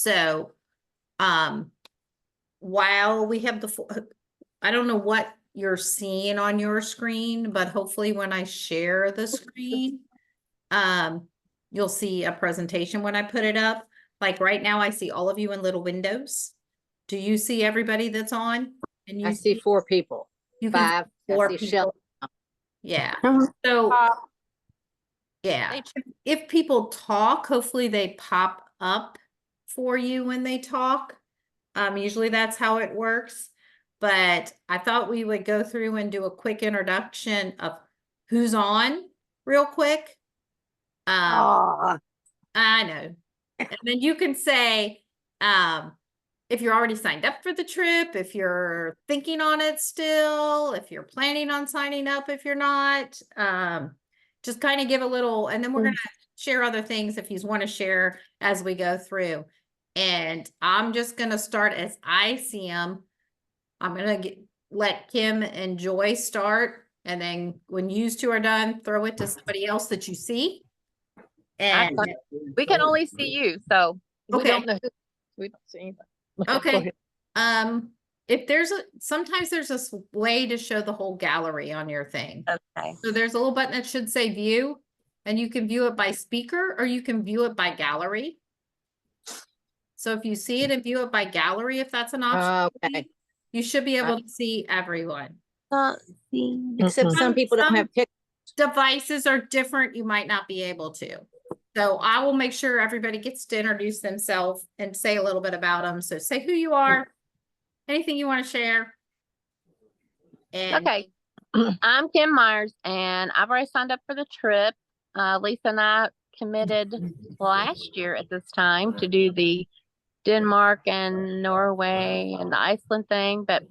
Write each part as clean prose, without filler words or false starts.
So, while we have I don't know what you're seeing on your screen, but hopefully when I share the screen, you'll see a presentation when I put it up. Like right now, I see all of you in little windows. Do you see everybody that's on? And you I see 4 people. you 5. can see 4 I see people. Shelley. Yeah. So, yeah, if people talk, hopefully they pop up for you when they talk. Usually that's how it works. But I thought we would go through and do a quick introduction of who's on real quick. I know. And then you can say, if you're already signed up for the trip, if you're thinking on it still, if you're planning on signing up, if you're not, just kind of give a little, and then we're going to share other things if you want to share as we go through. And I'm just going to start as I see them. I'm going to let Kim and Joy start. And then when you 2 are done, throw it to somebody else that you see. And we can only see you, so okay. We don't know we don't see anything. Okay. If sometimes there's a way to show the whole gallery on your thing. Okay. So there's a little button that should say view, and you can view it by speaker or you can view it by gallery. So if you see it and view it by gallery, if that's an option, Okay. you should be able to see everyone. Except some people don't have pictures. Devices are different. You might not be able to. So I will make sure everybody gets to introduce themselves and say a little bit about them. So say who you are, anything you want to share. And okay. I'm Kim Myers, and I've already signed up for the trip. Lisa and I committed last year at this time to do the Denmark and Norway and the Iceland thing, but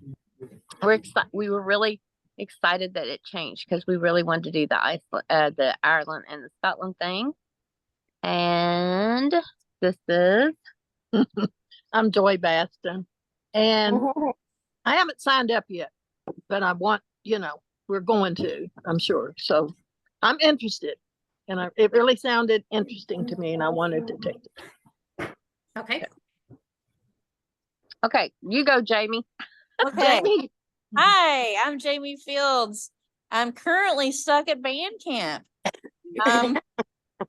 we were really excited that it changed because we really wanted to do the Ireland and the Scotland thing. And this is I'm Joy Baston, and I haven't signed up yet, but I want, we're going to, I'm sure. So I'm interested, and it really sounded interesting to me, and I wanted to take it. okay. Okay, you go, Jamie. Okay. Jamie. Hi, I'm Jamie Fields. I'm currently stuck at band camp.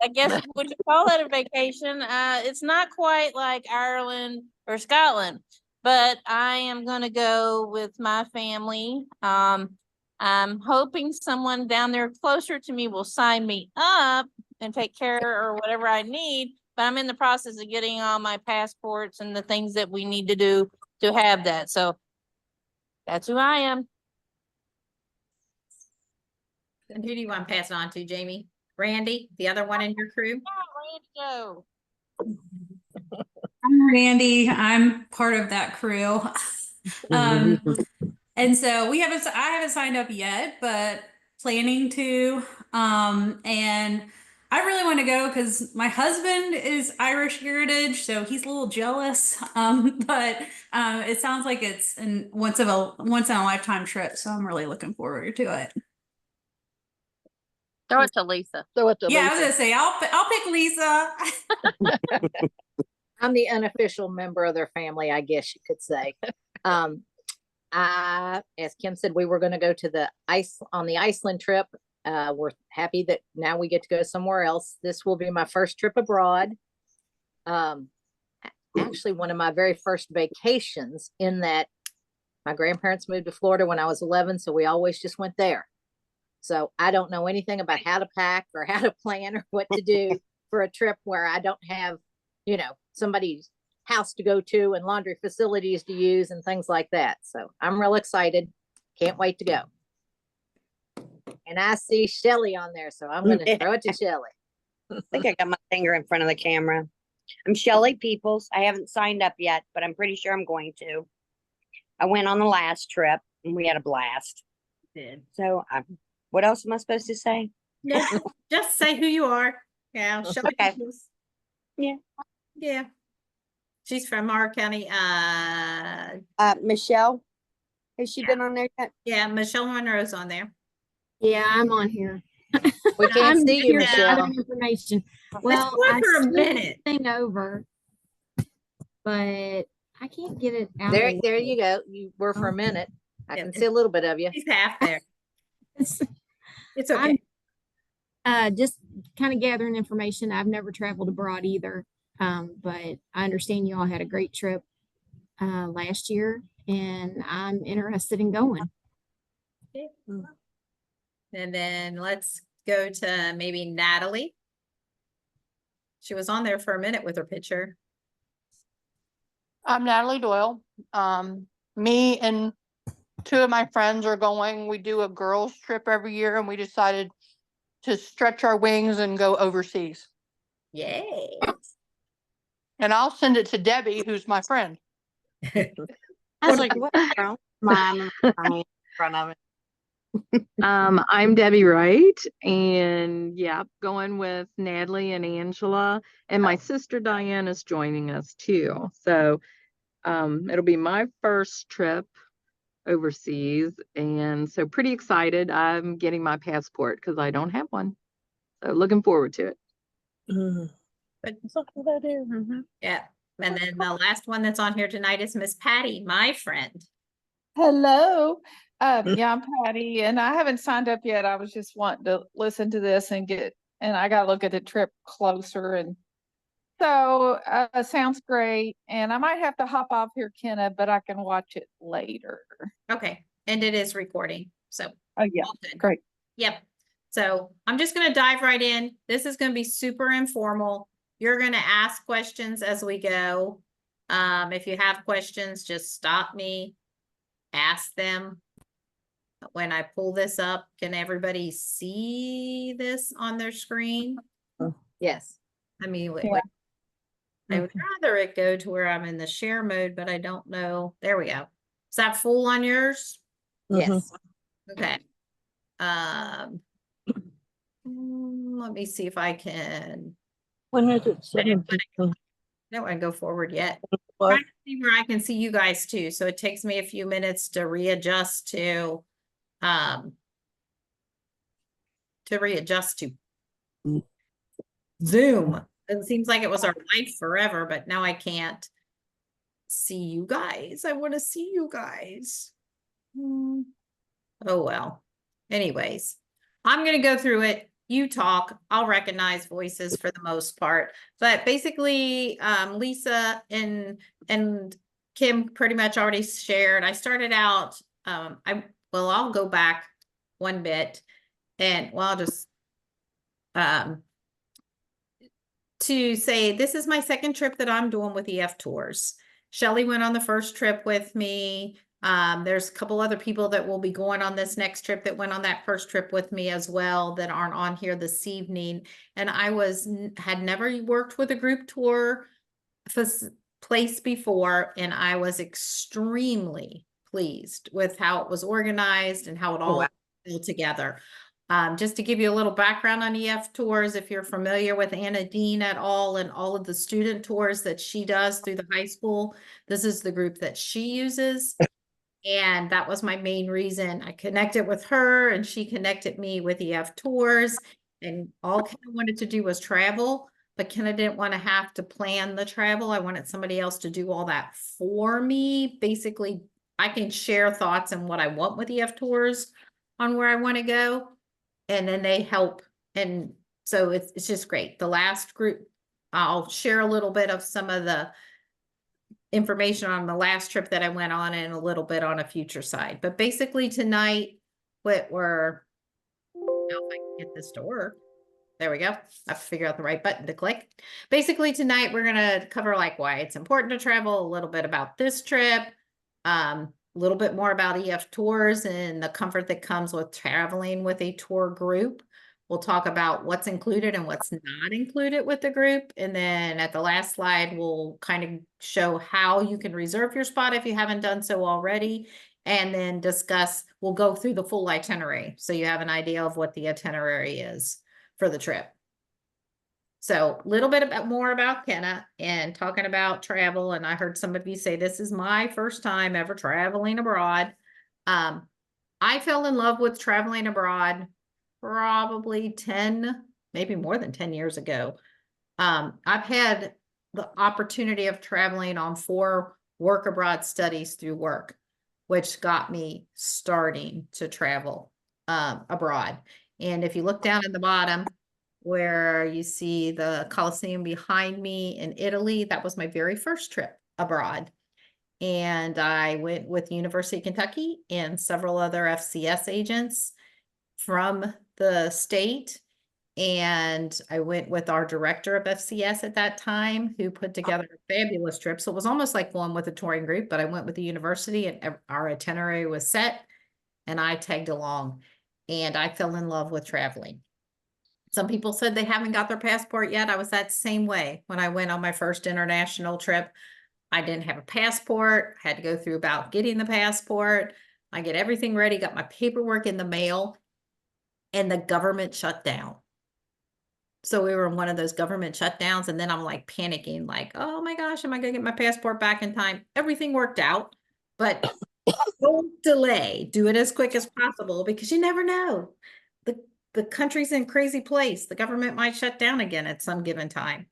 I guess would you call that a vacation? It's not quite like Ireland or Scotland, but I am going to go with my family. I'm hoping someone down there closer to me will sign me up and take care or whatever I need, but I'm in the process of getting all my passports and the things that we need to do to have that. So that's who I am. And who do you want to pass it on to, Jamie? Randy, the other one in your crew? Yeah, Randy, go. I'm Randy. I'm part of that crew. And so I haven't signed up yet, but planning to. And I really want to go because my husband is Irish heritage, so he's a little jealous. But it sounds like it's once in a lifetime trip, so I'm really looking forward to it. Throw it to Lisa. So it's I was gonna say I'll pick Lisa. I'm the unofficial member of their family, I guess you could say. As Kim said, we were going to go to on the Iceland trip. We're happy that now we get to go somewhere else. This will be my first trip abroad. Actually, one of my very first vacations, in that my grandparents moved to Florida when I was 11, so we always just went there. So I don't know anything about how to pack or how to plan or what to do for a trip where I don't have, somebody's house to go to and laundry facilities to use and things like that. So I'm real excited. Can't wait to go. And I see Shelley on there, so I'm going to throw it to Shelley. I think I got my finger in front of the camera. I'm Shelley Peoples. I haven't signed up yet, but I'm pretty sure I'm going to. I went on the last trip and we had a blast. So what else am I supposed to say? No, just say who you are. Yeah. Okay. Yeah. Yeah. She's from our county. Michelle, has she been on there yet? Yeah, Michelle Monroe's on there. Yeah, I'm on here. We can't see you, Michelle. Information. Well, for a minute. Thing over. but I can't get it out. There you go. You were for a minute. I can see a little bit of you. She's half there. It's It's okay. I'm just kind of gathering information. I've never traveled abroad either. But I understand you all had a great trip last year, and I'm interested in going. Okay. And then let's go to maybe Natalie. She was on there for a minute with her picture. I'm Natalie Doyle. Me and two of my friends are going. We do a girls trip every year, and we decided to stretch our wings and go overseas. Yay. And I'll send it to Debbie, who's my friend. I was like, what? Mom, in front of it. I'm Debbie Wright, and yeah, going with Natalie and Angela, and my sister Diane is joining us too. So it'll be my first trip overseas, and so pretty excited. I'm getting my passport because I don't have one. So looking forward to it. But yeah. And then the last one that's on here tonight is Miss Patty, my friend. Hello. Yeah, I'm Patty, and I haven't signed up yet. I was just wanting to listen to this and I got to look at the trip closer. And so sounds great. And I might have to hop off here, Kenna, but I can watch it later. Okay. And it is recording. So, Oh, yeah. Great. Yep. So I'm just going to dive right in. This is going to be super informal. You're going to ask questions as we go. If you have questions, just stop me, ask them. When I pull this up, can everybody see this on their screen? Yes. I mean, Yeah. I would rather it go to where I'm in the share mode, but I don't know. There we go. Is that full on yours? Yes. Okay. Let me see if I can. When is it? I don't want to go forward yet. Trying to see where I can see you guys too. So it takes me a few minutes to readjust to Zoom. It seems like it was our life forever, but now I can't see you guys. I want to see you guys. Oh well. Anyways, I'm going to go through it. You talk. I'll recognize voices for the most part. But basically, Lisa and Kim pretty much already shared. I started out, I'll go back one bit and I'll just to say this is my second trip that I'm doing with EF Tours. Shelly went on the first trip with me. There's a couple other people that will be going on this next trip that went on that first trip with me as well that aren't on here this evening. And I had never worked with a group tour place before, and I was extremely pleased with how it was organized and how it all fell together. Just to give you a little background on EF Tours, if you're familiar with Anna Dean at all and all of the student tours that she does through the high school, this is the group that she uses. And that was my main reason. I connected with her and she connected me with EF Tours, and all Kenna wanted to do was travel, but Kenna didn't want to have to plan the travel. I wanted somebody else to do all that for me. Basically, I can share thoughts and what I want with EF Tours on where I want to go, and then they help. And so it's just great. The last group, I'll share a little bit of some of the information on the last trip that I went on and a little bit on a future side. But basically tonight, now if I can get this to work. There we go. I have to figure out the right button to click. Basically tonight, we're going to cover like why it's important to travel, a little bit about this trip, a little bit more about EF Tours and the comfort that comes with traveling with a tour group. We'll talk about what's included and what's not included with the group. And then at the last slide, we'll kind of show how you can reserve your spot if you haven't done so already. And then we'll go through the full itinerary, so you have an idea of what the itinerary is for the trip. So a little bit more about Kenna and talking about travel. And I heard some of you say, this is my first time ever traveling abroad. I fell in love with traveling abroad probably 10, maybe more than 10 years ago. I've had the opportunity of traveling on 4 work abroad studies through work, which got me starting to travel abroad. And if you look down at the bottom where you see the Colosseum behind me in Italy, that was my very first trip abroad. And I went with University of Kentucky and several other FCS agents from the state. And I went with our director of FCS at that time, who put together a fabulous trip. So it was almost like going with a touring group, but I went with the university and our itinerary was set and I tagged along and I fell in love with traveling. Some people said they haven't got their passport yet. I was that same way when I went on my first international trip. I didn't have a passport, had to go through about getting the passport. I get everything ready, got my paperwork in the mail, and the government shut down. So we were in one of those government shutdowns, and then I'm like panicking, like, oh my gosh, am I gonna get my passport back in time? Everything worked out, but don't delay. Do it as quick as possible because you never know. The country's in a crazy place. The government might shut down again at some given time.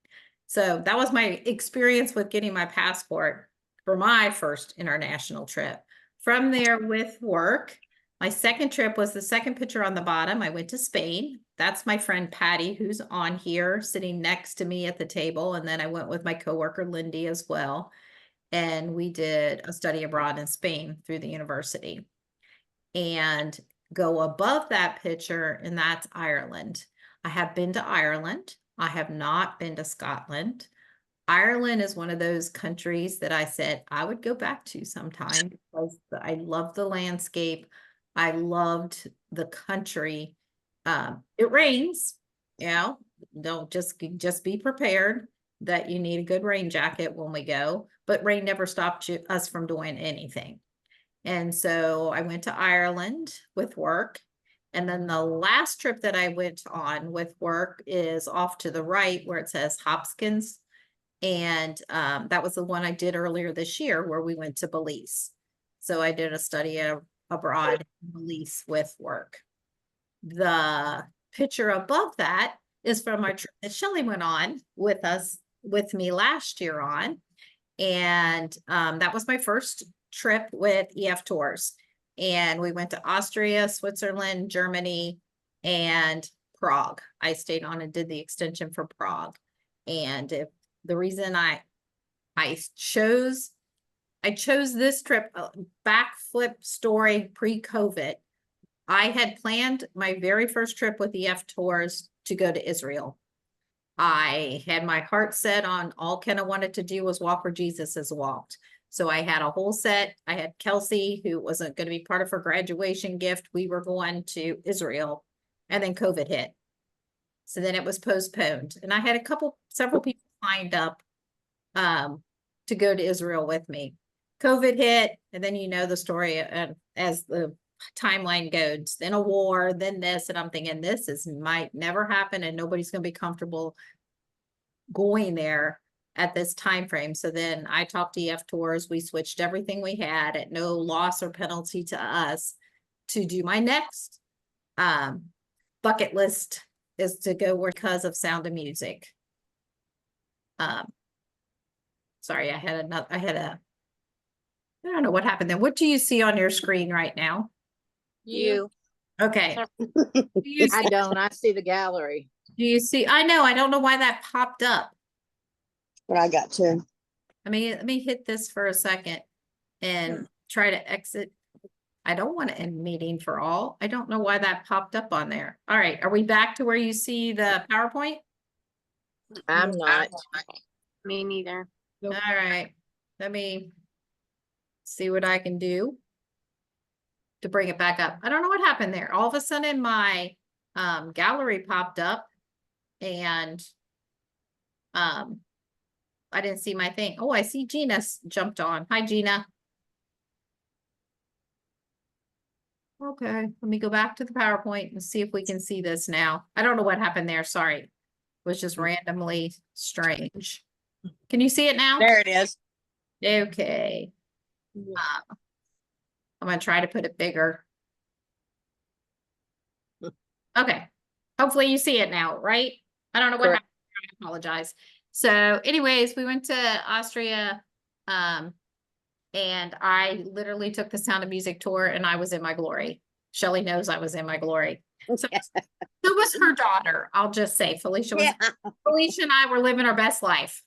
So that was my experience with getting my passport for my first international trip. From there with work, my second trip was the second picture on the bottom. I went to Spain. That's my friend Patty, who's on here sitting next to me at the table. And then I went with my coworker Lindy as well. And we did a study abroad in Spain through the university. And go above that picture, and that's Ireland. I have been to Ireland. I have not been to Scotland. Ireland is one of those countries that I said I would go back to sometime because I love the landscape. I loved the country. It rains, you know, don't just be prepared that you need a good rain jacket when we go, but rain never stopped us from doing anything. And so I went to Ireland with work. And then the last trip that I went on with work is off to the right where it says Hopkins. And that was the one I did earlier this year where we went to Belize. So I did a study abroad in Belize with work. The picture above that is from my trip that Shelley went on with me last year on. And that was my first trip with EF Tours. And we went to Austria, Switzerland, Germany, and Prague. I stayed on and did the extension for Prague. And the reason I chose this trip, backflip story pre-COVID, I had planned my very first trip with EF Tours to go to Israel. I had my heart set on all Kenna wanted to do was walk where Jesus has walked. So I had a whole set. I had Kelsey, who wasn't going to be part of her graduation gift. We were going to Israel, and then COVID hit. So then it was postponed. And I had several people lined up to go to Israel with me. COVID hit, and then you know the story as the timeline goes, then a war, then this, and I'm thinking might never happen and nobody's going to be comfortable going there at this time frame. So then I talked to EF Tours. We switched everything we had at no loss or penalty to us to do my next bucket list is to go where because of Sound of Music. Sorry, I don't know what happened there. What do you see on your screen right now? You. Okay. I don't. I see the gallery. Do you see? I know. I don't know why that popped up. But I got to. Let me hit this for a second and try to exit. I don't want to end meeting for all. I don't know why that popped up on there. All right. Are we back to where you see the PowerPoint? I'm not. Me neither. All right. Let me see what I can do to bring it back up. I don't know what happened there. All of a sudden my gallery popped up and I didn't see my thing. Oh, I see Gina jumped on. Hi, Gina. Okay, let me go back to the PowerPoint and see if we can see this now. I don't know what happened there. Sorry. It was just randomly strange. Can you see it now? There it is. Okay. I'm going to try to put it bigger. Okay. Hopefully you see it now, right? I don't know what happened. I apologize. So anyways, we went to Austria, and I literally took the Sound of Music tour and I was in my glory. Shelley knows I was in my glory. So was her daughter. I'll just say Felicia was, Felicia and I were living our best life.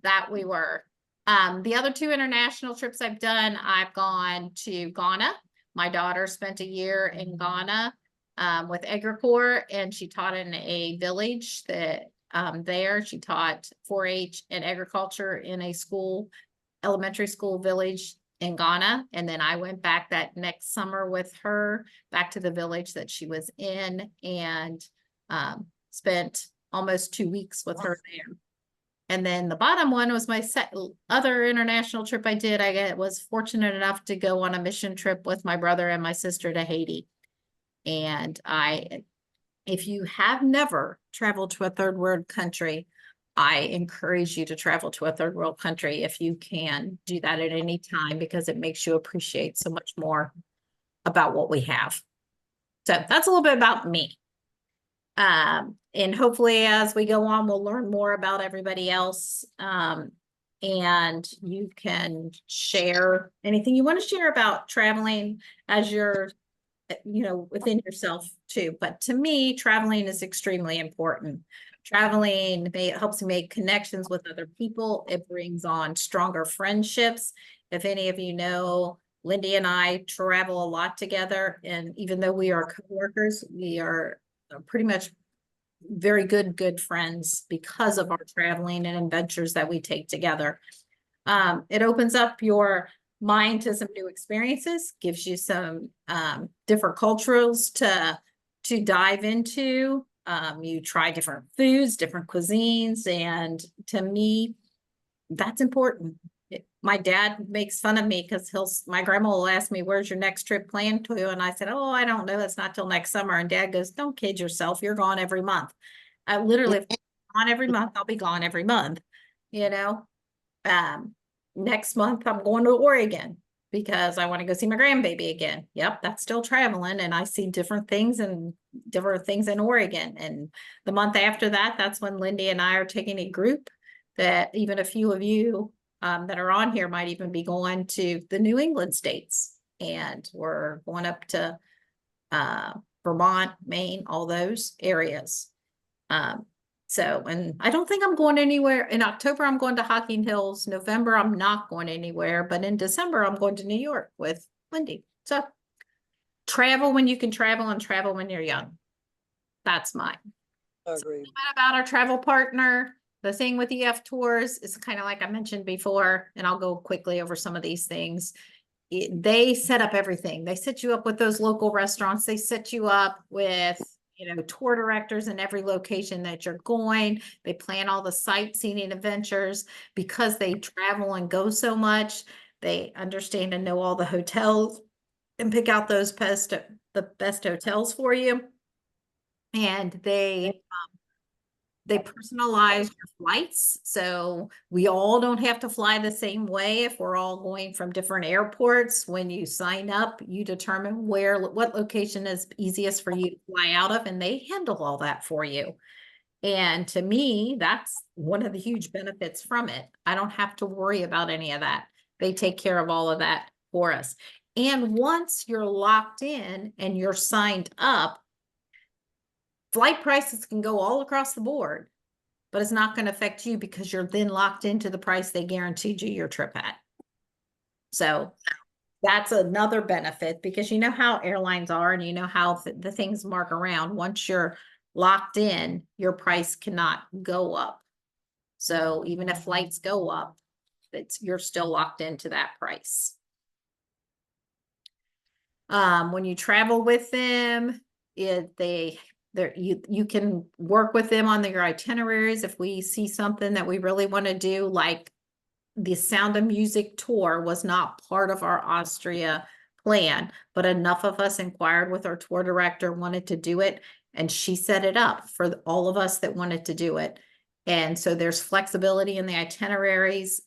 That we were. The other 2 international trips I've done, I've gone to Ghana. My daughter spent a year in Ghana with Agricor, and she taught in a village that there she taught 4-H and agriculture in a school, elementary school village in Ghana. And then I went back that next summer with her back to the village that she was in, and spent almost 2 weeks with her there. And then the bottom one was my other international trip I did. I was fortunate enough to go on a mission trip with my brother and my sister to Haiti. And if you have never traveled to a third world country, I encourage you to travel to a third world country if you can do that at any time, because it makes you appreciate so much more about what we have. So that's a little bit about me. And hopefully as we go on, we'll learn more about everybody else. And you can share anything you want to share about traveling as you're, within yourself too. But to me, traveling is extremely important. Traveling helps you make connections with other people. It brings on stronger friendships. If any of you know, Lindy and I travel a lot together. And even though we are coworkers, we are pretty much very good friends because of our traveling and adventures that we take together. It opens up your mind to some new experiences, gives you some different cultures to dive into. You try different foods, different cuisines, and to me, that's important. My dad makes fun of me because my grandma will ask me, where's your next trip planned to? And I said, oh, I don't know. It's not till next summer. And Dad goes, don't kid yourself. You're gone every month. I literally, if I'm gone every month, I'll be gone every month. Next month I'm going to Oregon because I want to go see my grandbaby again. Yep, that's still traveling, and I see different things in Oregon. And the month after that, that's when Lindy and I are taking a group that even a few of you that are on here might even be going to the New England states. And we're going up to Vermont, Maine, all those areas. And I don't think I'm going anywhere. In October, I'm going to Hocking Hills. November, I'm not going anywhere. But in December, I'm going to New York with Wendy. So travel when you can travel, and travel when you're young. That's mine. Agreed. So about our travel partner, the thing with EF Tours is kind of like I mentioned before, and I'll go quickly over some of these things. They set up everything. They set you up with those local restaurants. They set you up with tour directors in every location that you're going. They plan all the sightseeing adventures because they travel and go so much. They understand and know all the hotels and pick out the best hotels for you. And they personalize your flights. So we all don't have to fly the same way if we're all going from different airports. When you sign up, you determine what location is easiest for you to fly out of, and they handle all that for you. And to me, that's one of the huge benefits from it. I don't have to worry about any of that. They take care of all of that for us. And once you're locked in and you're signed up, flight prices can go all across the board, but it's not going to affect you because you're then locked into the price they guaranteed you your trip at. So that's another benefit, because you know how airlines are, and you know how the things mark around. Once you're locked in, your price cannot go up. So even if flights go up, you're still locked into that price. When you travel with them, you can work with them on your itineraries. If we see something that we really want to do, like the Sound of Music tour was not part of our Austria plan, but enough of us inquired with our tour director, wanted to do it, and she set it up for all of us that wanted to do it. And so there's flexibility in the itineraries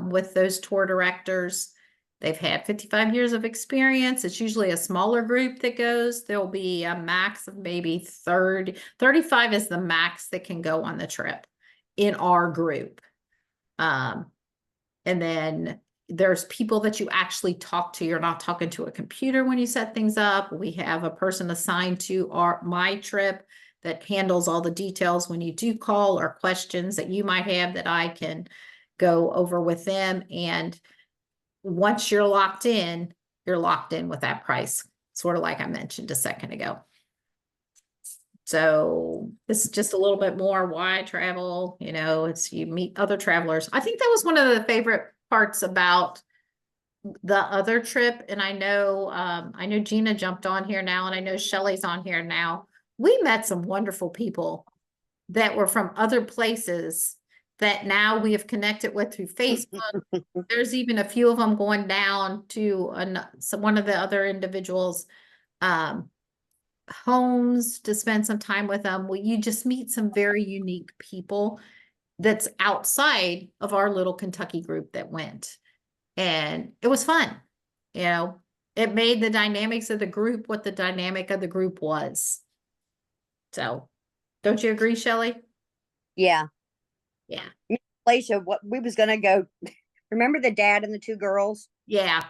with those tour directors. They've had 55 years of experience. It's usually a smaller group that goes. There'll be a max of maybe 35 is the max that can go on the trip. in our group. And then there's people that you actually talk to. You're not talking to a computer when you set things up. We have a person assigned to my trip that handles all the details when you do call or questions that you might have that I can go over with them. And once you're locked in with that price, sort of like I mentioned a second ago. So this is just a little bit more why travel, you know, it's you meet other travelers. I think that was one of the favorite parts about the other trip. And I know Gina jumped on here now, and I know Shelley's on here now. We met some wonderful people that were from other places that now we have connected with through Facebook. There's even a few of them going down to one of the other individuals' homes to spend some time with them. Well, you just meet some very unique people that's outside of our little Kentucky group that went. And it was fun. You know, it made the dynamics of the group what the dynamic of the group was. So don't you agree, Shelley? Yeah. Yeah. Felicia, what we was gonna go, remember the dad and the two girls? Yeah.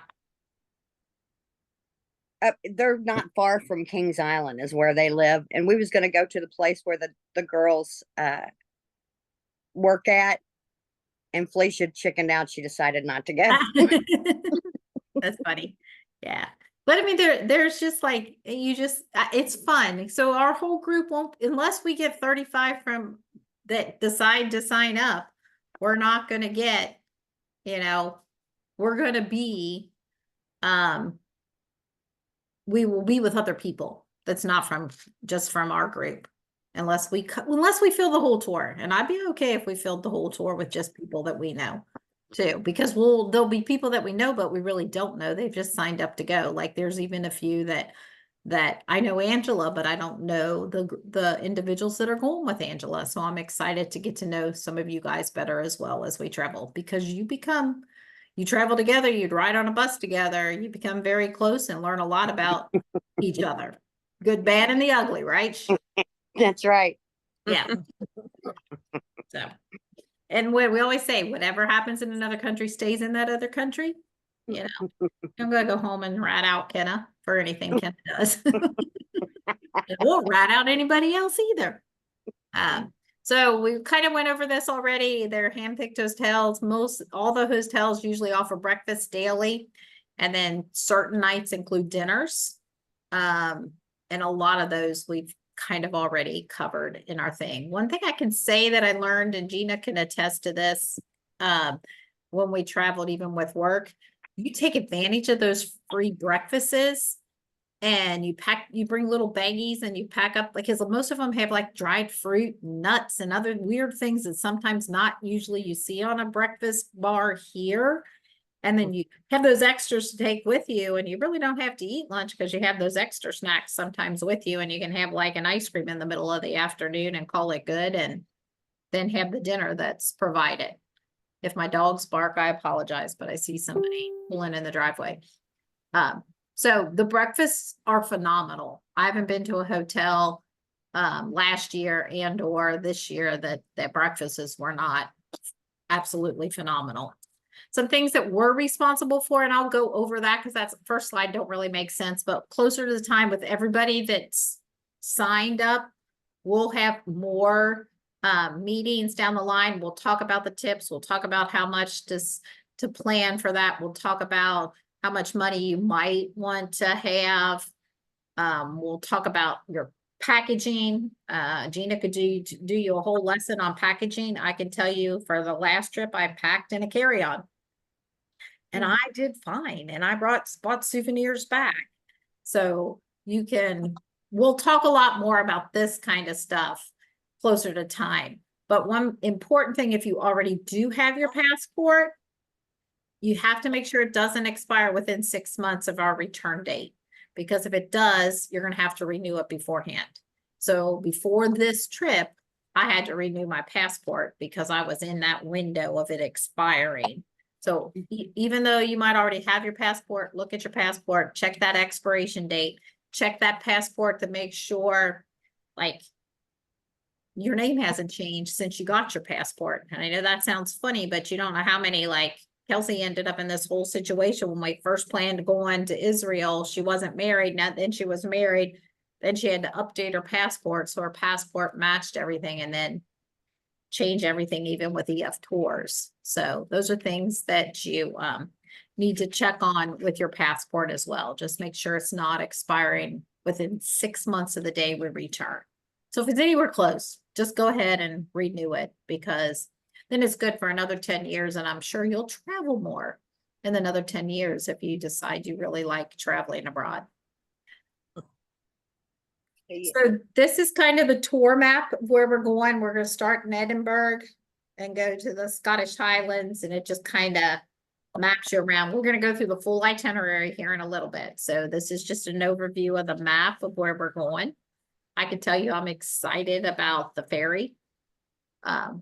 They're not far from Kings Island is where they live. And we was gonna go to the place where the girls work at. And Felicia chickened out. She decided not to go. That's funny. Yeah. But I mean, there's just like, it's fun. So our whole group won't, unless we get 35 from that decide to sign up, we're not going to get, you know, we're going to be, we will be with other people. That's not just from our group. Unless we fill the whole tour. And I'd be okay if we filled the whole tour with just people that we know too, because there'll be people that we know, but we really don't know. They've just signed up to go. Like there's even a few that I know Angela, but I don't know the individuals that are going with Angela. So I'm excited to get to know some of you guys better as well as we travel, because you travel together, you'd ride on a bus together, you become very close and learn a lot about each other. Good, bad, and the ugly, right? That's right. Yeah. So, and what we always say, whatever happens in another country stays in that other country. You know, I'm gonna go home and rat out Kenna for anything Kenna does. It won't rat out anybody else either. So we kind of went over this already. They're hand-picked hotels. All the hotels usually offer breakfast daily, and then certain nights include dinners. And a lot of those we've kind of already covered in our thing. One thing I can say that I learned, and Gina can attest to this, when we traveled, even with work, you take advantage of those free breakfasts, and you bring little baggies and you pack up, like, because most of them have like dried fruit, nuts, and other weird things that sometimes not usually you see on a breakfast bar here. And then you have those extras to take with you, and you really don't have to eat lunch because you have those extra snacks sometimes with you, and you can have like an ice cream in the middle of the afternoon and call it good, and then have the dinner that's provided. If my dogs bark, I apologize, but I see somebody pulling in the driveway. So the breakfasts are phenomenal. I haven't been to a hotel last year and or this year that breakfasts were not absolutely phenomenal. Some things that we're responsible for, and I'll go over that because that's first slide don't really make sense, but closer to the time with everybody that's signed up, we'll have more meetings down the line. We'll talk about the tips. We'll talk about how much to plan for that. We'll talk about how much money you might want to have. We'll talk about your packaging. Gina could do you a whole lesson on packaging. I can tell you for the last trip, I packed in a carry-on. And I did fine. And I bought souvenirs back. So we'll talk a lot more about this kind of stuff closer to time. But one important thing, if you already do have your passport, you have to make sure it doesn't expire within 6 months of our return date. Because if it does, you're going to have to renew it beforehand. So before this trip, I had to renew my passport because I was in that window of it expiring. So even though you might already have your passport, look at your passport, check that expiration date, check that passport to make sure, like, your name hasn't changed since you got your passport. And I know that sounds funny, but you don't know how many, like Kelsey ended up in this whole situation when we first planned to go on to Israel. She wasn't married. Now then she was married. Then she had to update her passport. So her passport matched everything and then change everything, even with EF tours. So those are things that you need to check on with your passport as well. Just make sure it's not expiring within 6 months of the day we return. So if it's anywhere close, just go ahead and renew it, because then it's good for another 10 years. And I'm sure you'll travel more in another 10 years if you decide you really like traveling abroad. So this is kind of the tour map of where we're going. We're going to start in Edinburgh and go to the Scottish Highlands, and it just kind of maps you around. We're going to go through the full itinerary here in a little bit. So this is just an overview of the map of where we're going. I can tell you I'm excited about the ferry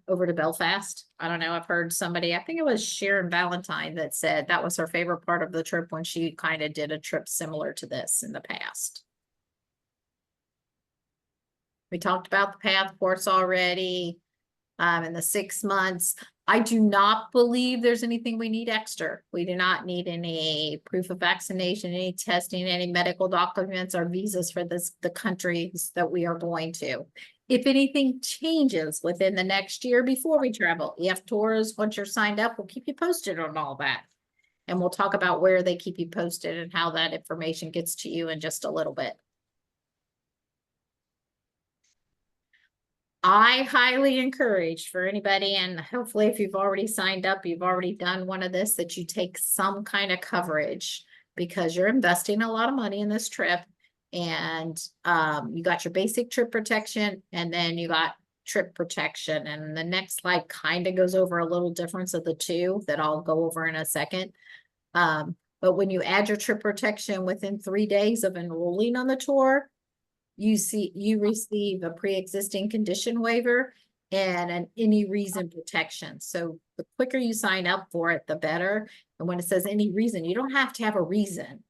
over to Belfast. I don't know, I've heard somebody, I think it was Sharon Valentine, that said that was her favorite part of the trip when she kind of did a trip similar to this in the past. We talked about the passports already, in the 6 months. I do not believe there's anything we need extra. We do not need any proof of vaccination, any testing, any medical documents or visas for the countries that we are going to. If anything changes within the next year before we travel, EF Tours, once you're signed up, we'll keep you posted on all that. And we'll talk about where they keep you posted and how that information gets to you in just a little bit. I highly encourage for anybody, and hopefully if you've already signed up, you've already done one of this, that you take some kind of coverage, because you're investing a lot of money in this trip. And you got your basic trip protection, and then you got trip protection. And the next slide kind of goes over a little difference of the two that I'll go over in a second. But when you add your trip protection within 3 days of enrolling on the tour, you receive a pre-existing condition waiver and an any reason protection. So the quicker you sign up for it, the better. And when it says any reason, you don't have to have a reason.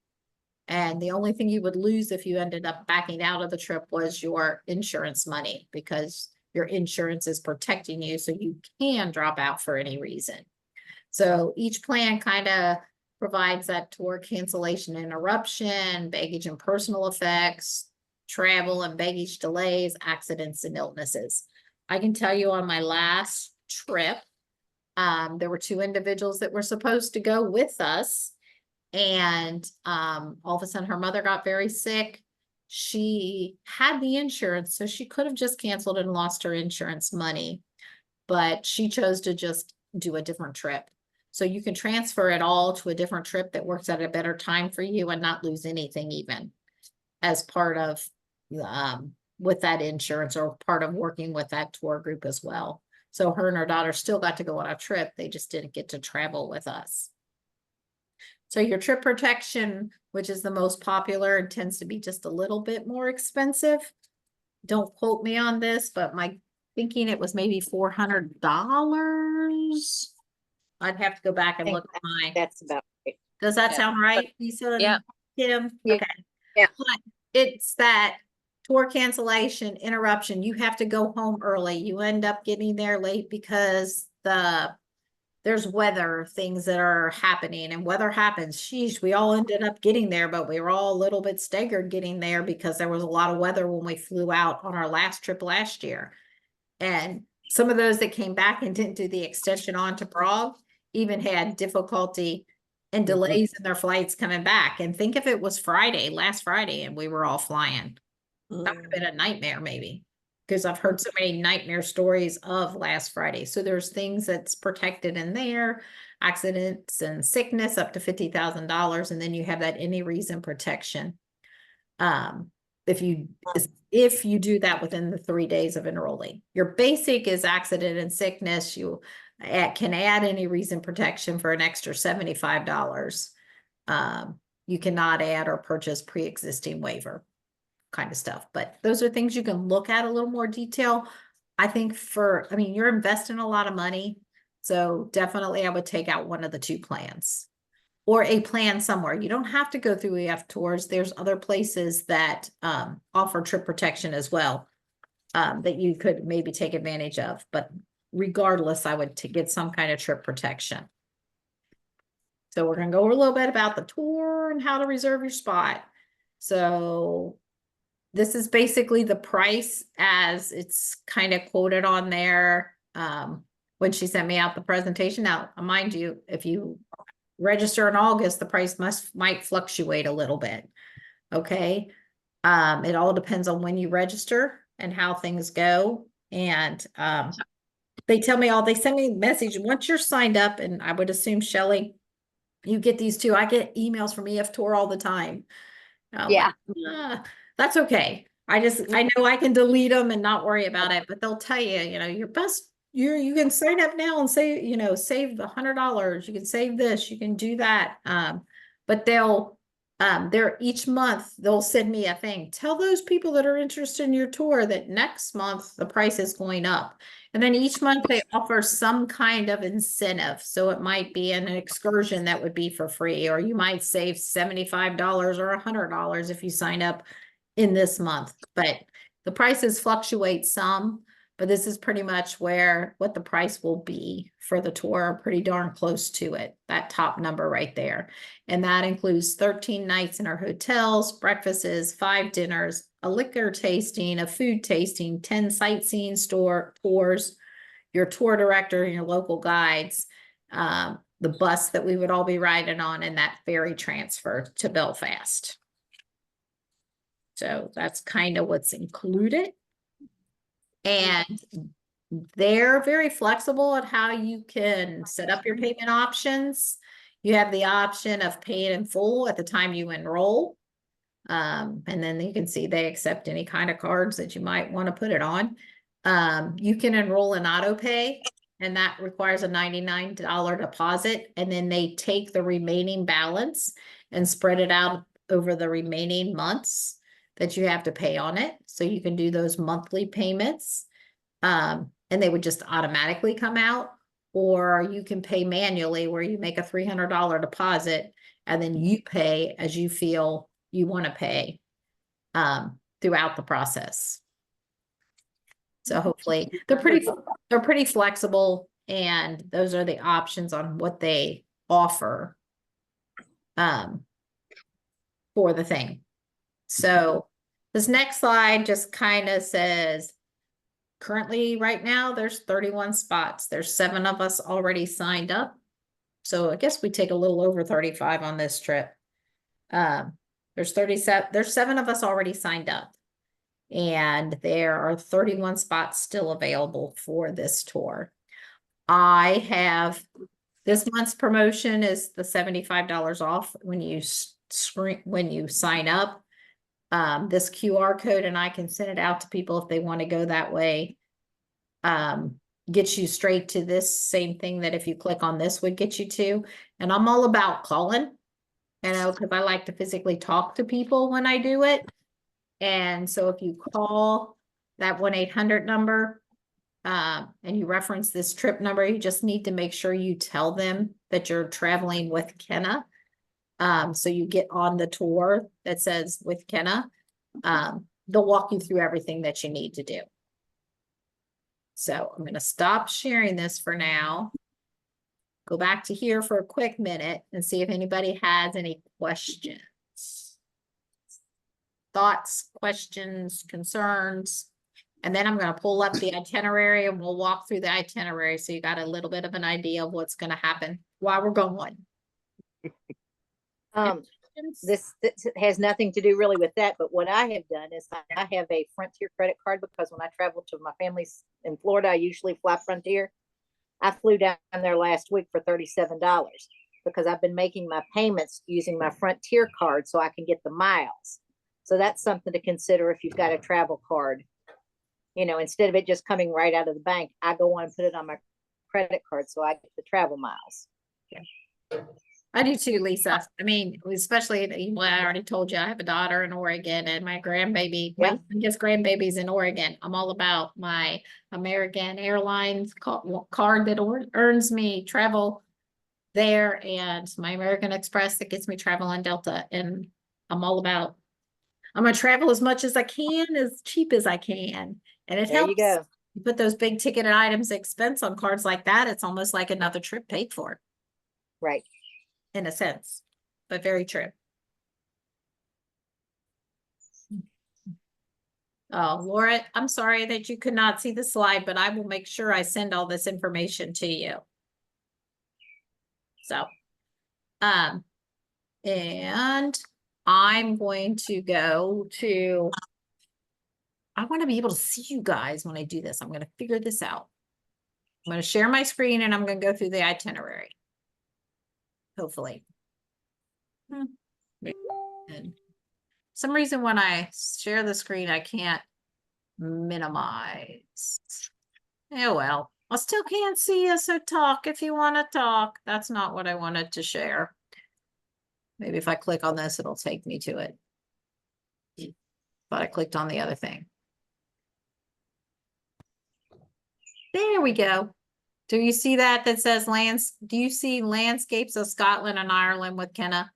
And the only thing you would lose if you ended up backing out of the trip was your insurance money, because your insurance is protecting you, so you can drop out for any reason. So each plan kind of provides that tour cancellation interruption, baggage and personal effects, travel and baggage delays, accidents and illnesses. I can tell you on my last trip, there were 2 individuals that were supposed to go with us. And all of a sudden her mother got very sick. She had the insurance, so she could have just canceled and lost her insurance money, but she chose to just do a different trip. So you can transfer it all to a different trip that works at a better time for you and not lose anything, even as part of with that insurance, or part of working with that tour group as well. So her and her daughter still got to go on a trip. They just didn't get to travel with us. So your trip protection, which is the most popular and tends to be just a little bit more expensive. Don't quote me on this, but my thinking it was maybe $400. I'd have to go back and look at mine. That's about right. Does that sound right, Lisa? Yeah. Kim? Yeah. Okay. Yeah. But it's that tour cancellation interruption. You have to go home early. You end up getting there late because there's weather things that are happening, and weather happens. Sheesh, we all ended up getting there, but we were all a little bit staggered getting there because there was a lot of weather when we flew out on our last trip last year. And some of those that came back and didn't do the extension on to Prague even had difficulty and delays in their flights coming back. And think if it was last Friday, and we were all flying. That would have been a nightmare, maybe, because I've heard so many nightmare stories of last Friday. So there's things that's protected in there, accidents and sickness up to $50,000. And then you have that any reason protection. If you do that within the 3 days of enrolling. Your basic is accident and sickness. You can add any reason protection for an extra $75. You cannot add or purchase pre-existing waiver kind of stuff, but those are things you can look at a little more detail. I think you're investing a lot of money, so definitely I would take out one of the 2 plans or a plan somewhere. You don't have to go through EF Tours. There's other places that offer trip protection as well. that you could maybe take advantage of. But regardless, I would get some kind of trip protection. So we're going to go over a little bit about the tour and how to reserve your spot. So this is basically the price as it's kind of quoted on there when she sent me out the presentation. Now, mind you, if you register in August, the price might fluctuate a little bit. Okay. It all depends on when you register and how things go. And they send me a message once you're signed up, and I would assume, Shelley, you get these too. I get emails from EF Tour all the time. Yeah. That's okay. I know I can delete them and not worry about it, but they'll tell you, your best, you can sign up now and say, save $100. You can save this, you can do that. But they're each month they'll send me a thing. Tell those people that are interested in your tour that next month the price is going up. And then each month they offer some kind of incentive. So it might be an excursion that would be for free, or you might save $75 or $100 if you sign up in this month. But the prices fluctuate some, but this is pretty much what the price will be for the tour, pretty darn close to it, that top number right there. And that includes 13 nights in our hotels, breakfasts, 5 dinners, a liquor tasting, a food tasting, 10 sightseeing tours, your tour director and your local guides, the bus that we would all be riding on, and that ferry transfer to Belfast. So that's kind of what's included. And they're very flexible at how you can set up your payment options. You have the option of paying in full at the time you enroll. And then you can see they accept any kind of cards that you might want to put it on. You can enroll in auto pay, and that requires a $99 deposit. And then they take the remaining balance and spread it out over the remaining months that you have to pay on it. So you can do those monthly payments. And they would just automatically come out, or you can pay manually where you make a $300 deposit and then you pay as you feel you want to pay throughout the process. So hopefully they're pretty flexible, and those are the options on what they offer for the thing. So this next slide just kind of says, currently right now there's 31 spots. There's 7 of us already signed up. So I guess we take a little over 35 on this trip. There's 7 of us already signed up, and there are 31 spots still available for this tour. I have this month's promotion is the $75 off when you sign up. This QR code, and I can send it out to people if they want to go that way. Gets you straight to this same thing that if you click on this would get you to. And I'm all about calling, because I like to physically talk to people when I do it. And so if you call that 1-800 number, and you reference this trip number, you just need to make sure you tell them that you're traveling with Kenna. So you get on the tour that says with Kenna. They'll walk you through everything that you need to do. So I'm going to stop sharing this for now. Go back to here for a quick minute and see if anybody has any questions. Thoughts, questions, concerns. And then I'm going to pull up the itinerary and we'll walk through the itinerary so you got a little bit of an idea of what's going to happen while we're going. This has nothing to do really with that, but what I have done is I have a Frontier credit card, because when I travel to my family's in Florida, I usually fly Frontier. I flew down there last week for $37 because I've been making my payments using my Frontier card so I can get the miles. So that's something to consider if you've got a travel card. Instead of it just coming right out of the bank, I go on and put it on my credit card so I get the travel miles. Yeah. I do too, Lisa. I mean, especially, well, I already told you I have a daughter in Oregon, and my grandbaby, my youngest grandbaby's in Oregon. I'm all about my American Airlines card that earns me travel there, and my American Express that gets me travel on Delta. And I'm all about, I'm going to travel as much as I can, as cheap as I can. And it There you helps. go. You put those big ticketed items expense on cards like that, it's almost like another trip paid for, Right. in a sense, but very true. Oh, Laura, I'm sorry that you could not see the slide, but I will make sure I send all this information to you. So, and I'm going to go to, I want to be able to see you guys when I do this. I'm going to figure this out. I'm going to share my screen and I'm going to go through the itinerary. Hopefully. And some reason when I share the screen, I can't minimize. Oh, well, I still can't see you, so talk if you want to talk. That's not what I wanted to share. Maybe if I click on this, it'll take me to it. But I clicked on the other thing. There we go. Do you see that says lands? Do you see landscapes of Scotland and Ireland with Kenna?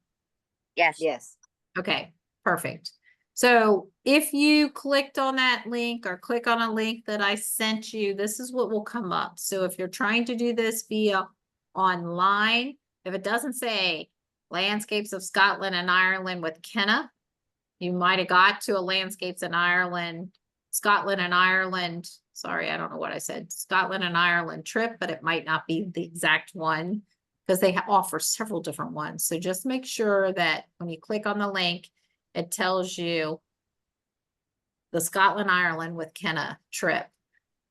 Yes. Yes. Okay, perfect. So if you clicked on that link or click on a link that I sent you, this is what will come up. So if you're trying to do this via online, if it doesn't say landscapes of Scotland and Ireland with Kenna, you might have got to a landscapes in Ireland, Scotland and Ireland. Sorry, I don't know what I said. Scotland and Ireland trip, but it might not be the exact one because they offer several different ones. So just make sure that when you click on the link, it tells you the Scotland, Ireland with Kenna trip.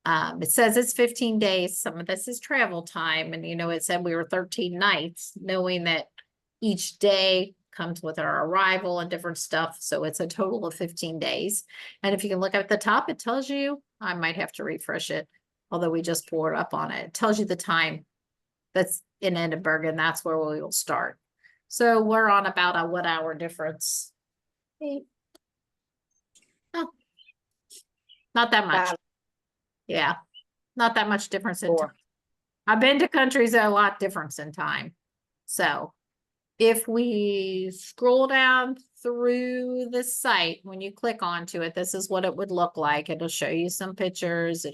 It says it's 15 days. Some of this is travel time. And, you know, it said we were 13 nights, knowing that each day comes with our arrival and different stuff. So it's a total of 15 days. And if you can look at the top, it tells you, I might have to refresh it, although we just poured up on it. It tells you the time that's in Edinburgh, and that's where we will start. So we're on about a what hour difference? Oh, not that much. Yeah, not that much difference in time. I've been to countries that are a lot difference in time. So if we scroll down through the site, when you click onto it, this is what it would look like. It'll show you some pictures.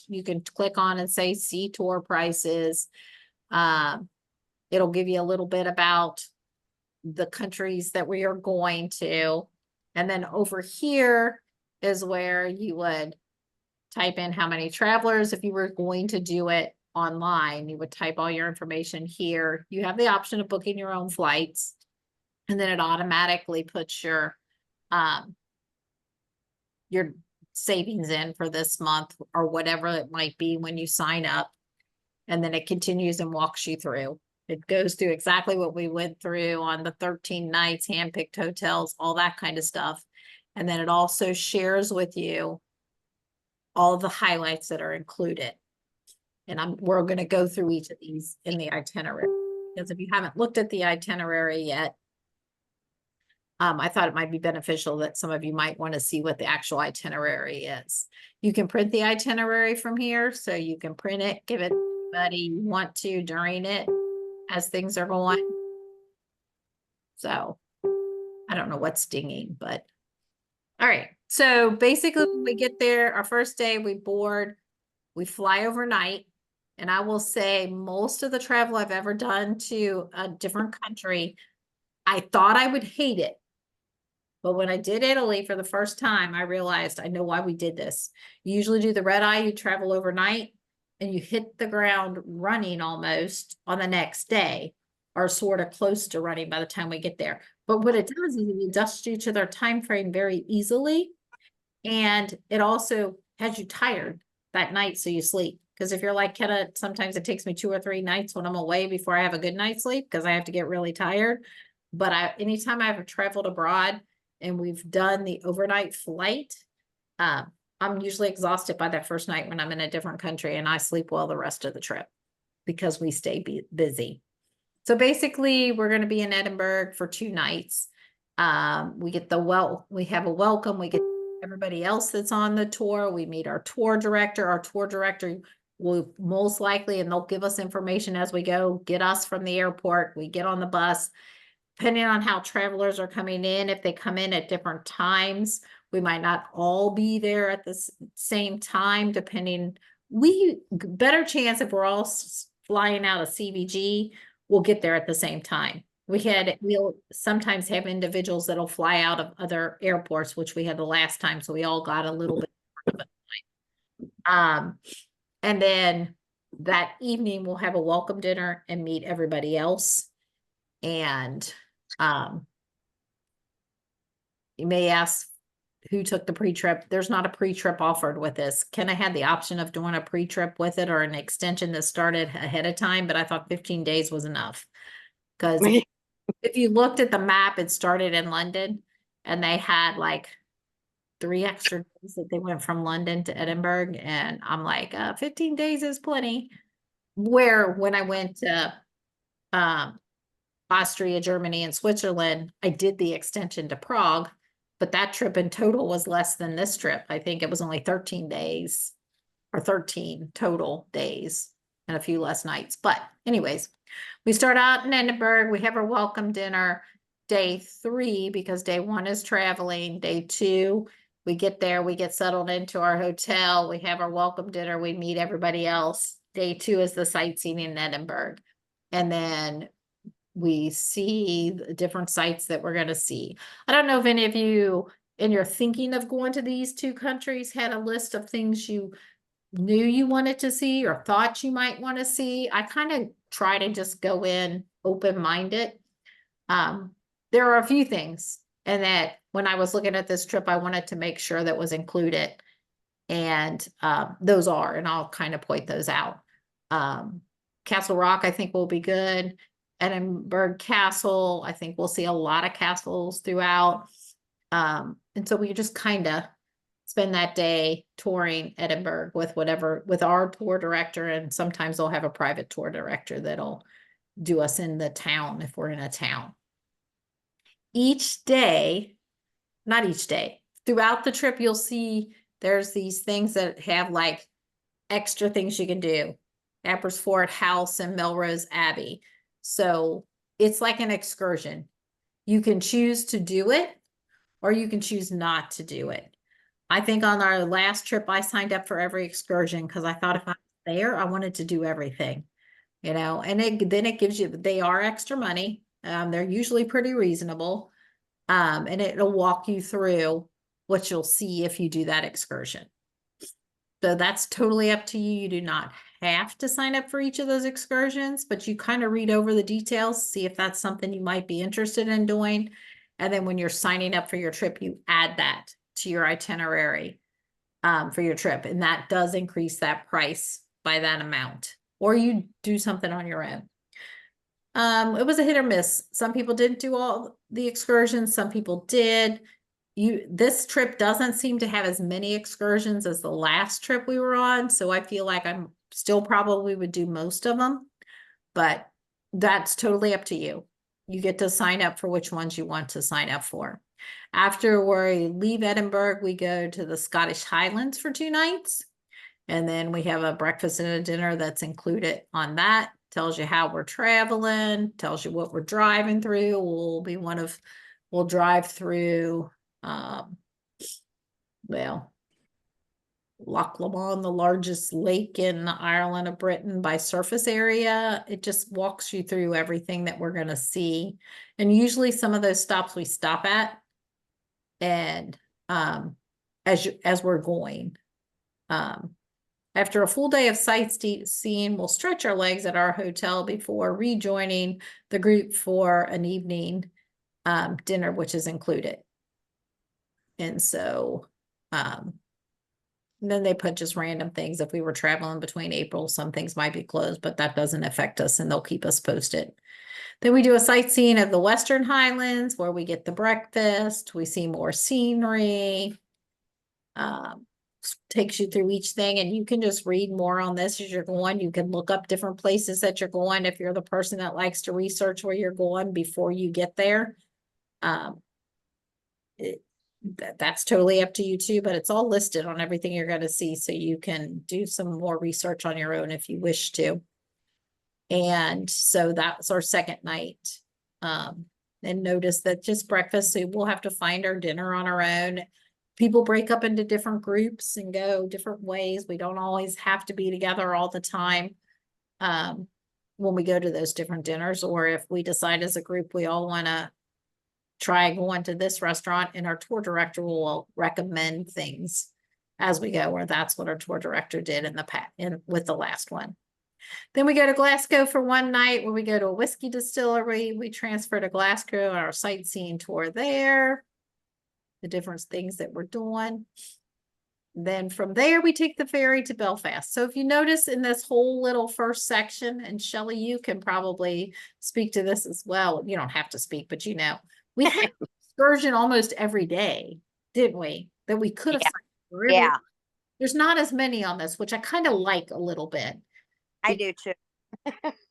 You can click on and say see tour prices. It'll give you a little bit about the countries that we are going to. And then over here is where you would type in how many travelers. If you were going to do it online, you would type all your information here. You have the option of booking your own flights, and then it automatically puts your savings in for this month or whatever it might be when you sign up. And then it continues and walks you through. It goes through exactly what we went through on the 13 nights, handpicked hotels, all that kind of stuff. And then it also shares with you all the highlights that are included. And we're going to go through each of these in the itinerary. Because if you haven't looked at the itinerary yet, I thought it might be beneficial that some of you might want to see what the actual itinerary is. You can print the itinerary from here, so you can print it, give it to anybody you want to during it as things are going. So I don't know what's dinging, but all right. So basically when we get there, our first day we board, we fly overnight. And I will say most of the travel I've ever done to a different country, I thought I would hate it. But when I did Italy for the first time, I realized I know why we did this. You usually do the red eye, you travel overnight, and you hit the ground running almost on the next day, or sort of close to running by the time we get there. But what it does is it adjusts you to their time frame very easily. And it also has you tired that night so you sleep. Because if you're like Kenna, sometimes it takes me 2 or 3 nights when I'm away before I have a good night's sleep because I have to get really tired. But anytime I've traveled abroad and we've done the overnight flight, I'm usually exhausted by that first night when I'm in a different country, and I sleep well the rest of the trip because we stay busy. So basically we're going to be in Edinburgh for 2 nights. We have a welcome. We get everybody else that's on the tour. We meet our tour director. Our tour director will most likely, and they'll give us information as we go, get us from the airport. We get on the bus. Depending on how travelers are coming in, if they come in at different times, We might not all be there at the same time, depending. Better chance if we're all flying out of CVG, we'll get there at the same time. We'll sometimes have individuals that'll fly out of other airports, which we had the last time, so we all got a little bit. And then that evening we'll have a welcome dinner and meet everybody else. And you may ask who took the pre-trip. There's not a pre-trip offered with this. Ken, I had the option of doing a pre-trip with it or an extension that started ahead of time, but I thought 15 days was enough. Because if you looked at the map, it started in London and they had like 3 extra days that they went from London to Edinburgh. And I'm like, 15 days is plenty. Where when I went to Austria, Germany, and Switzerland, I did the extension to Prague, but that trip in total was less than this trip. I think it was only 13 days or 13 total days and a few less nights. But anyways, we start out in Edinburgh. We have our welcome dinner day 3 because day 1 is traveling. Day 2, we get there, we get settled into our hotel. We have our welcome dinner. We meet everybody else. Day 2 is the sightseeing in Edinburgh. And then we see the different sites that we're going to see. I don't know if any of you, in your thinking of going to these 2 countries, had a list of things you knew you wanted to see or thought you might want to see. I kind of try to just go in open-minded. There are a few things, and that when I was looking at this trip, I wanted to make sure that was included. And those are, and I'll kind of point those out. Castle Rock, I think, will be good. Edinburgh Castle, I think we'll see a lot of castles throughout. And so we just kind of spend that day touring Edinburgh with our tour director, and sometimes they'll have a private tour director that'll do us in the town if we're in a town. Not each day, throughout the trip, you'll see there's these things that have like extra things you can do. Appersfort House and Melrose Abbey. So it's like an excursion. You can choose to do it or you can choose not to do it. I think on our last trip, I signed up for every excursion because I thought if I was there, I wanted to do everything, and then it gives you, they are extra money. They're usually pretty reasonable. And it'll walk you through what you'll see if you do that excursion. So that's totally up to you. You do not have to sign up for each of those excursions, but you kind of read over the details, see if that's something you might be interested in doing. And then when you're signing up for your trip, you add that to your itinerary for your trip. And that does increase that price by that amount, or you do something on your own. It was a hit or miss. Some people didn't do all the excursions. Some people did. This trip doesn't seem to have as many excursions as the last trip we were on. So I feel like I'm still probably would do most of them, but that's totally up to you. You get to sign up for which ones you want to sign up for. After we leave Edinburgh, we go to the Scottish Highlands for 2 nights. And then we have a breakfast and a dinner that's included on that. Tells you how we're traveling, tells you what we're driving through. We'll drive through, Loch Lomond, the largest lake in Ireland of Britain by surface area. It just walks you through everything that we're going to see. And usually some of those stops we stop at, and as we're going. After a full day of sightseeing, we'll stretch our legs at our hotel before rejoining the group for an evening dinner, which is included. And so then they put just random things. If we were traveling between April, some things might be closed, but that doesn't affect us, and they'll keep us posted. Then we do a sightseeing of the Western Highlands where we get the breakfast. We see more scenery. Takes you through each thing, and you can just read more on this as you're going. You can look up different places that you're going if you're the person that likes to research where you're going before you get there. That's totally up to you too, but it's all listed on everything you're going to see, so you can do some more research on your own if you wish to. And so that's our second night. And notice that just breakfast, so we'll have to find our dinner on our own. people break up into different groups and go different ways. We don't always have to be together all the time. When we go to those different dinners, or if we decide as a group, we all want to try going to this restaurant, and our tour director will recommend things as we go, or that's what our tour director did in the past with the last one. Then we go to Glasgow for one night where we go to a whiskey distillery. We transfer to Glasgow, our sightseeing tour there, the different things that we're doing. Then from there, we take the ferry to Belfast. So if you notice in this whole little first section, and Shelley, you can probably speak to this as well. You don't have to speak, but you know, we had an excursion almost every day, didn't we? That we could have signed up for. Yeah, There's not as many on this, which I kind of like a little bit. I do too.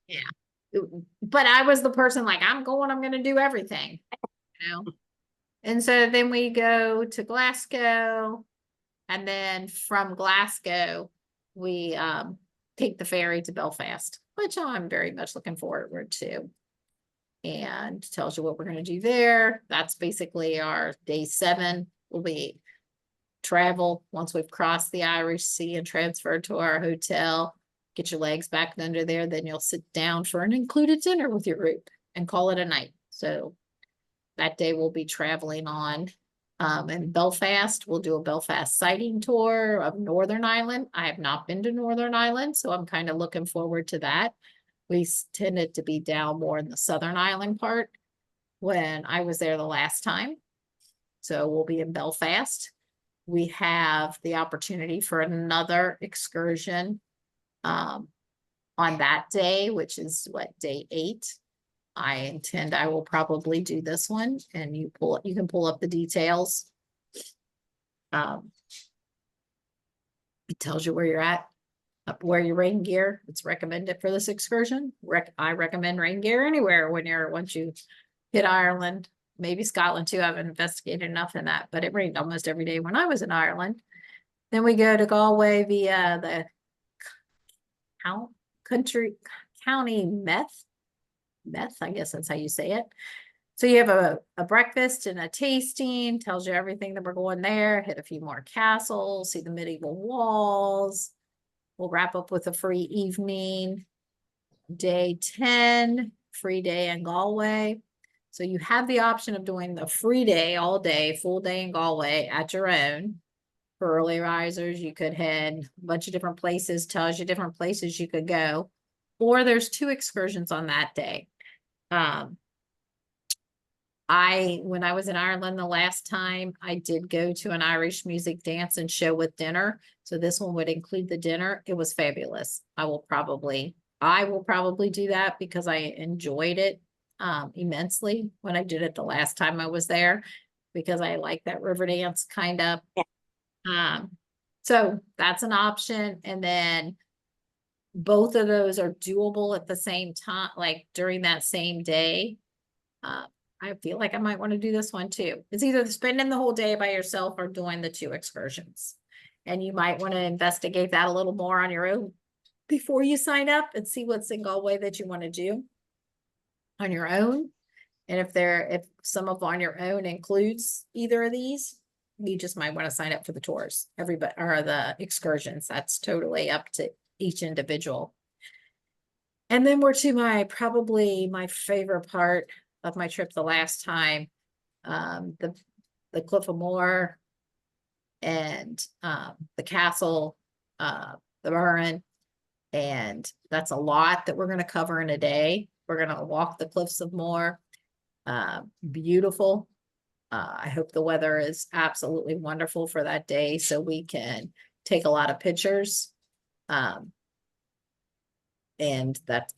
Yeah. But I was the person like, I'm going to do everything, you know? And so then we go to Glasgow, and then from Glasgow, we take the ferry to Belfast, which I'm very much looking forward to. And tells you what we're going to do there. That's basically our day 7 will be travel once we've crossed the Irish Sea and transferred to our hotel. Get your legs back under there, then you'll sit down for an included dinner with your group and call it a night. So that day we'll be traveling on. In Belfast, we'll do a Belfast sighting tour of Northern Ireland. I have not been to Northern Ireland, so I'm kind of looking forward to that. We tended to be down more in the Southern Ireland part when I was there the last time. So we'll be in Belfast. We have the opportunity for another excursion on that day, which is what, day 8. I will probably do this one, and you can pull up the details. It tells you where you're at, wear your rain gear. It's recommended for this excursion. I recommend rain gear anywhere once you hit Ireland, maybe Scotland too. I haven't investigated enough in that, but it rained almost every day when I was in Ireland. Then we go to Galway via the county Meth, I guess that's how you say it. So you have a breakfast and a tasting, tells you everything that we're going there, hit a few more castles, see the medieval walls. We'll wrap up with a free evening. Day 10, free day in Galway. So you have the option of doing the free day all day, full day in Galway at your own. For early risers, you could head a bunch of different places, tells you different places you could go. Or there's 2 excursions on that day. When I was in Ireland the last time, I did go to an Irish music, dance, and show with dinner. So this one would include the dinner. It was fabulous. I will probably do that because I enjoyed it immensely when I did it the last time I was there, because I like that river dance kind of. Yeah. So that's an option. And then both of those are doable at the same time, like during that same day. I feel like I might want to do this one too. It's either spending the whole day by yourself or doing the 2 excursions. And you might want to investigate that a little more on your own before you sign up and see what's in Galway that you want to do on your own. And if some of on your own includes either of these, you just might want to sign up for the tours, or the excursions. That's totally up to each individual. And then we're to probably my favorite part of my trip the last time, the Cliff of Moher and the castle, the Burren. And that's a lot that we're going to cover in a day. We're going to walk the Cliffs of Moher. Beautiful. I hope the weather is absolutely wonderful for that day so we can take a lot of pictures. And that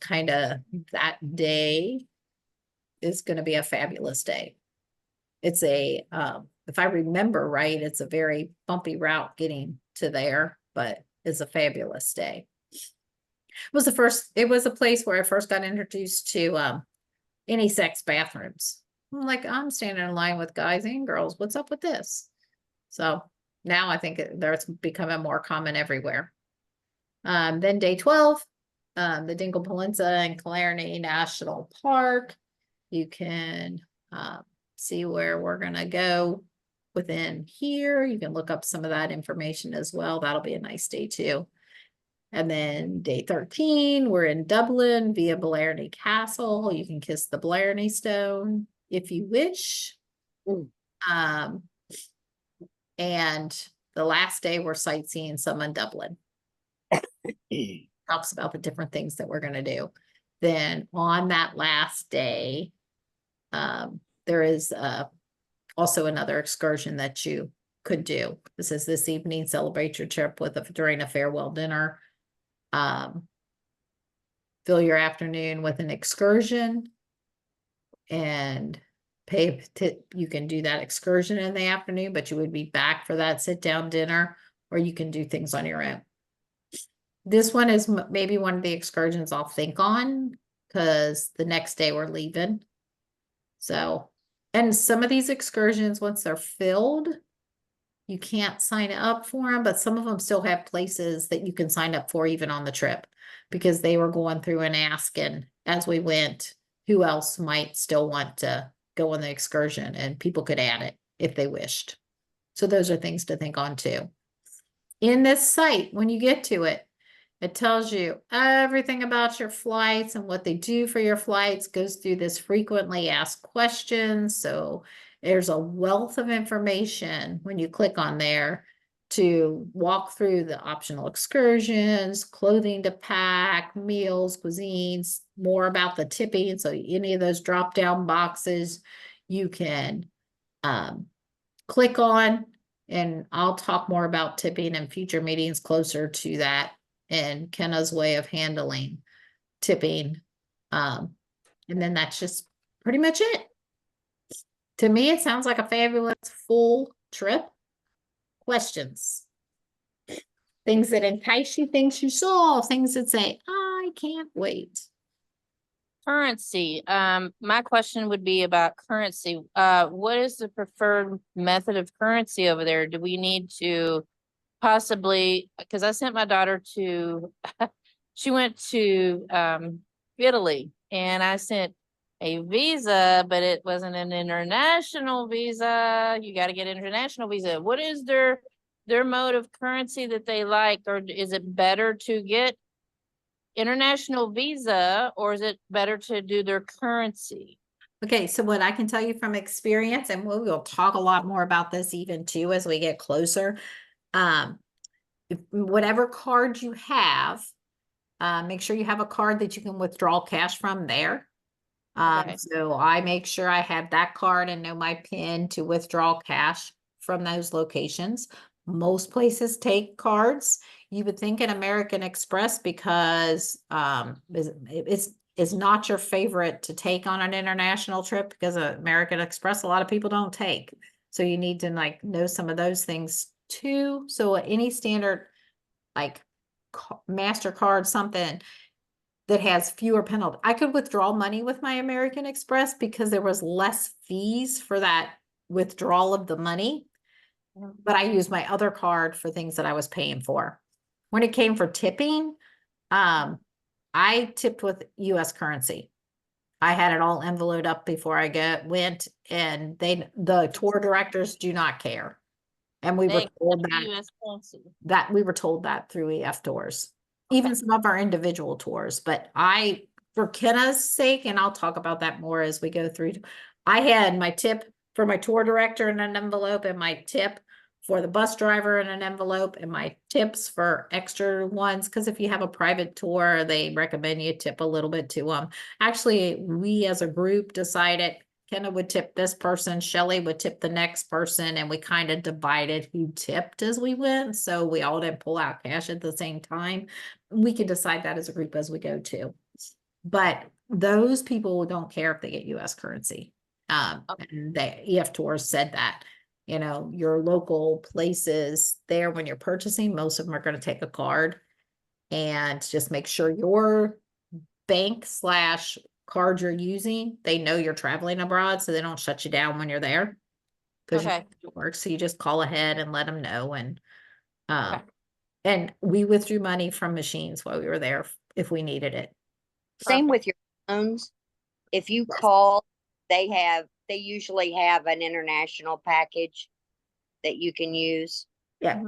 day is going to be a fabulous day. It's if I remember right, it's a very bumpy route getting to there, but it's a fabulous day. It was a place where I first got introduced to any-sex bathrooms. I'm standing in line with guys and girls. What's up with this? So now I think it's becoming more common everywhere. Then day 12, the Dingle Peninsula and Killarney National Park. You can see where we're going to go within here. You can look up some of that information as well. That'll be a nice day too. And then day 13, we're in Dublin via Blarney Castle. You can kiss the Blarney Stone if you wish. And the last day we're sightseeing some in Dublin. Talks about the different things that we're going to do. Then on that last day, there is also another excursion that you could do. This is this evening, celebrate your trip with during a farewell dinner. Fill your afternoon with an excursion and you can do that excursion in the afternoon, but you would be back for that sit down dinner, or you can do things on your own. This one is maybe one of the excursions I'll think on, because the next day we're leaving. So, and some of these excursions, once they're filled, you can't sign up for them, but some of them still have places that you can sign up for even on the trip, because they were going through and asking as we went who else might still want to go on the excursion, and people could add it if they wished. So those are things to think on too. In this site, when you get to it, it tells you everything about your flights and what they do for your flights, goes through this frequently asked questions. So there's a wealth of information when you click on there to walk through the optional excursions, clothing to pack, meals, cuisines, more about the tipping. So any of those drop down boxes you can click on, and I'll talk more about tipping in future meetings closer to that and Kenna's way of handling tipping. And then that's just pretty much it. To me, it sounds like a fabulous full trip. Questions? Things that entice you, things you saw, things that say, I can't wait. Currency. My question would be about currency. What is the preferred method of currency over there? Do we need to possibly, because I sent my daughter to, she went to Italy, and I sent a visa, but it wasn't an international visa. You got to get international visa. What is their mode of currency that they like, or is it better to get international visa, or is it better to do their currency? Okay, so what I can tell you from experience, and we'll talk a lot more about this even too as we get closer. Whatever card you have, make sure you have a card that you can withdraw cash from there. So I make sure I have that card and know my PIN to withdraw cash from those locations. Most places take cards. You would think an American Express, because it's not your favorite to take on an international trip, because American Express, a lot of people don't take. So you need to like know some of those things too. So any standard like MasterCard, something that has fewer penalties. I could withdraw money with my American Express because there was less fees for that withdrawal of the money. But I used my other card for things that I was paying for. When it came for tipping, I tipped with US currency. I had it all enveloped up before I went, and the tour directors do not care. And we were told that we were told that through EF tours, even some of our individual tours. But for Kenna's sake, and I'll talk about that more as we go through, I had my tip for my tour director in an envelope, and my tip for the bus driver in an envelope, and my tips for extra ones. Because if you have a private tour, they recommend you tip a little bit to them. Actually, we as a group decided Kenna would tip this person, Shelly would tip the next person, and we kind of divided who tipped as we went. So we all didn't pull out cash at the same time. We can decide that as a group as we go too. But those people don't care if they get US currency. And the EF Tours said that, your local places there, when you're purchasing, most of them are going to take a card, and just make sure your bank / card you're using, they know you're traveling abroad, so they don't shut you down when you're there. Because it works. So you just call ahead and let them know. And we withdrew money from machines while we were there if we needed it. Same with your phones. If you call, they usually have an international package that you can use. Yeah.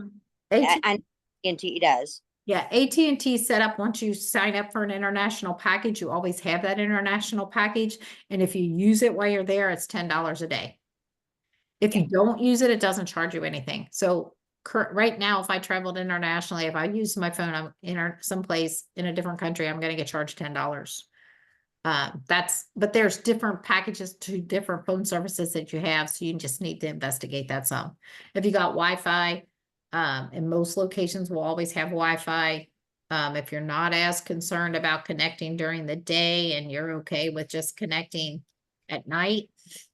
And AT&T does. Yeah, AT&T set up, once you sign up for an international package, you always have that international package. And if you use it while you're there, it's $10 a day. If you don't use it, it doesn't charge you anything. So right now, if I traveled internationally, if I use my phone, I'm in someplace in a different country, I'm going to get charged $10. But there's different packages to different phone services that you have. So you just need to investigate that some. If you got Wi-Fi, and most locations will always have Wi-Fi. If you're not as concerned about connecting during the day and you're okay with just connecting at night,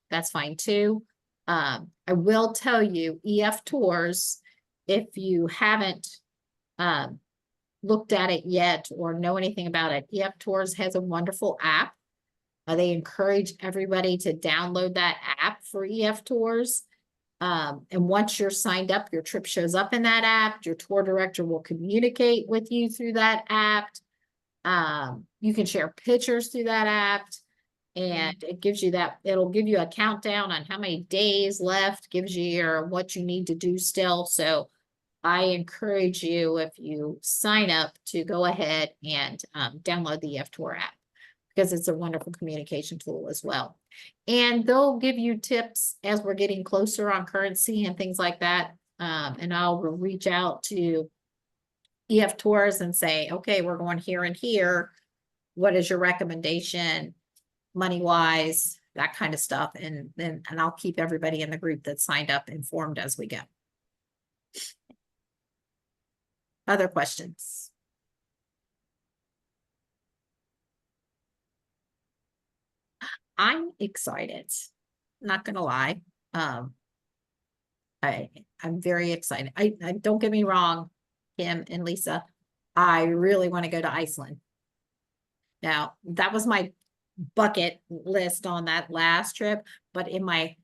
that's fine too. I will tell you, EF Tours, if you haven't looked at it yet or know anything about it, EF Tours has a wonderful app. They encourage everybody to download that app for EF Tours. And once you're signed up, your trip shows up in that app. Your tour director will communicate with you through that app. You can share pictures through that app. And it gives you it'll give you a countdown on how many days left, gives you what you need to do still. So I encourage you, if you sign up, to go ahead and download the EF Tour app, because it's a wonderful communication tool as well. And they'll give you tips as we're getting closer on currency and things like that. And I'll reach out to EF Tours and say, okay, we're going here and here. What is your recommendation, money-wise, that kind of stuff? And I'll keep everybody in the group that's signed up informed as we go. Other questions? I'm excited. Not gonna lie. I'm very excited. I don't get me wrong, Kim and Lisa, I really want to go to Iceland. Now, that was my bucket list on that last trip, but in my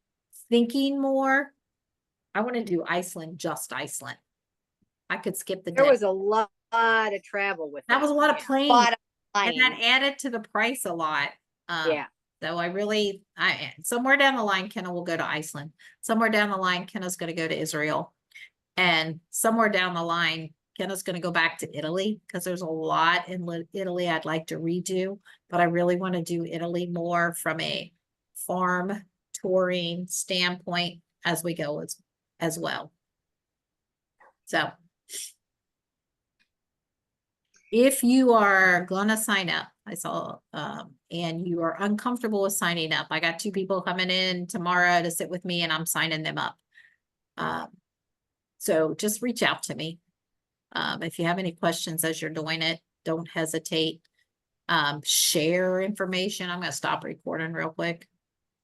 thinking more, I want to do Iceland, just Iceland. I could skip the day. There was a lot of travel with that. Was a lot of planes. And that Flying. added to the price a lot. Yeah. So somewhere down the line, Kenna will go to Iceland. Somewhere down the line, Kenna's going to go to Israel. And somewhere down the line, Kenna's going to go back to Italy, because there's a lot in Italy I'd like to redo. But I really want to do Italy more from a farm touring standpoint as we go as well. So if you are gonna sign up, I saw, and you are uncomfortable with signing up, I got 2 people coming in tomorrow to sit with me, and I'm signing them up. So just reach out to me. If you have any questions as you're doing it, don't hesitate. Share information. I'm gonna stop recording real quick.